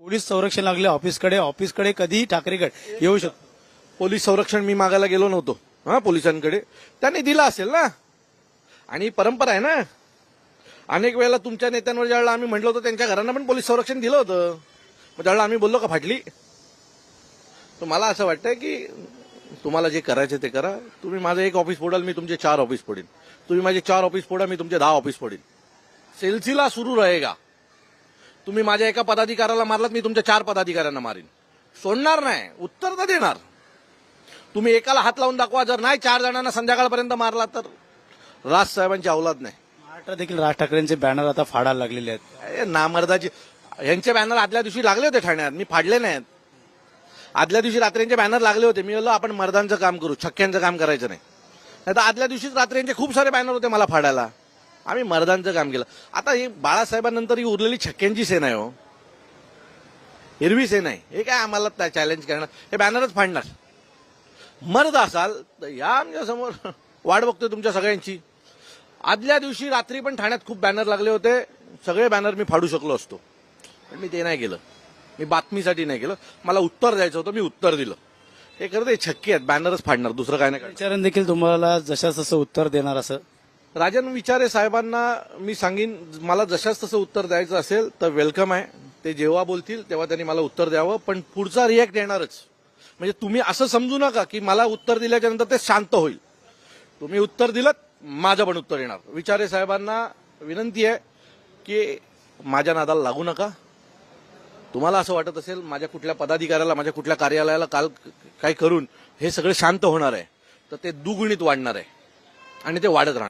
Police संरक्षण लागले ऑफिसकडे कधीही ठाकरेगड येऊ शकतो. पोलीस संरक्षण मी मागायला गेलो नव्हतो. पोलिसांकडे त्यांनी दिलं असेल ना. आणि परंपरा आहे ना, अनेक वेळेला तुमच्या नेत्यांवर ज्यावेळेला आम्ही म्हटलं होतं त्यांच्या घरांना पण पोलीस संरक्षण दिलं होतं. मग त्यावेळेला आम्ही बोललो का फाटली. तर मला असं वाटतंय की तुम्हाला जे करायचं ते करा. तुम्ही माझं एक ऑफिस फोडाल, मी तुमचे 4 ऑफिस फोडीन. तुम्ही माझे 4 ऑफिस फोडा, मी तुमचे 10 ऑफिस फोडीन. सिलसिला सुरू रहेगा. तुम्ही माझ्या एका पदाधिकाऱ्याला मारलात, मी तुमच्या 4 पदाधिकाऱ्यांना मारीन. सोडणार नाही, उत्तर तर देणार. तुम्ही एकाला हात लावून दाखवा, जर नाही 4 जणांना संध्याकाळपर्यंत मारला तर राज साहेबांची औलाद नाही. महाराष्ट्रात देखील राज ठाकरेंचे बॅनर आता फाडायला लागलेले आहेत. नामर्दाची यांचे बॅनर आदल्या दिवशी लागले होते ठाण्यात, मी फाडले नाहीत. आदल्या दिवशी रात्रीचे बॅनर लागले होते. मी बोललो आपण मर्दांचं काम करू, छक्क्यांचं काम करायचं नाही. तर आदल्या दिवशीच रात्रीचे खूप सारे बॅनर होते मला फाडायला. आम्ही मर्दांचं काम केलं. आता ही बाळासाहेबांनंतर ही उरलेली छक्क्यांची सेना आहे हो, हिरवी सेना आहे. हे काय आम्हाला चॅलेंज करणार, हे बॅनरच फाडणार. मर्द असाल तर या आमच्या समोर, वाट बघतोय तुमच्या सगळ्यांची. आदल्या दिवशी रात्री पण ठाण्यात खूप बॅनर लागले होते. सगळे बॅनर मी फाडू शकलो असतो, पण मी ते नाही केलं. मी बातमीसाठी नाही केलं, मला उत्तर द्यायचं होतं, मी उत्तर दिलं. हे करते छक्के आहेत, बॅनरच फाडणार, दुसरं काय नाही. विचारण देखील तुम्हाला जशास तसं उत्तर देणार असं राजन विचारे साहेबांना मी सांगीन, मला जशाच तसं उत्तर द्यायचं असेल तर वेलकम आहे. ते जेव्हा बोलतील तेव्हा त्यांनी मला उत्तर द्यावं, पण पुढचा रिॲक्ट येणारच. म्हणजे तुम्ही असं समजू नका की मला उत्तर दिल्याच्या नंतर ते शांत होईल. तुम्ही उत्तर दिलं, माझं पण उत्तर येणार. विचारे साहेबांना विनंती आहे की माझ्या नादाला लागू नका. तुम्हाला असं वाटत असेल माझ्या कुठल्या पदाधिकाऱ्याला, माझ्या कुठल्या कार्यालयाला काल काय करून हे सगळं शांत होणार आहे, तर ते दुगुणित वाढणार आहे आणि ते वाढत राहणार.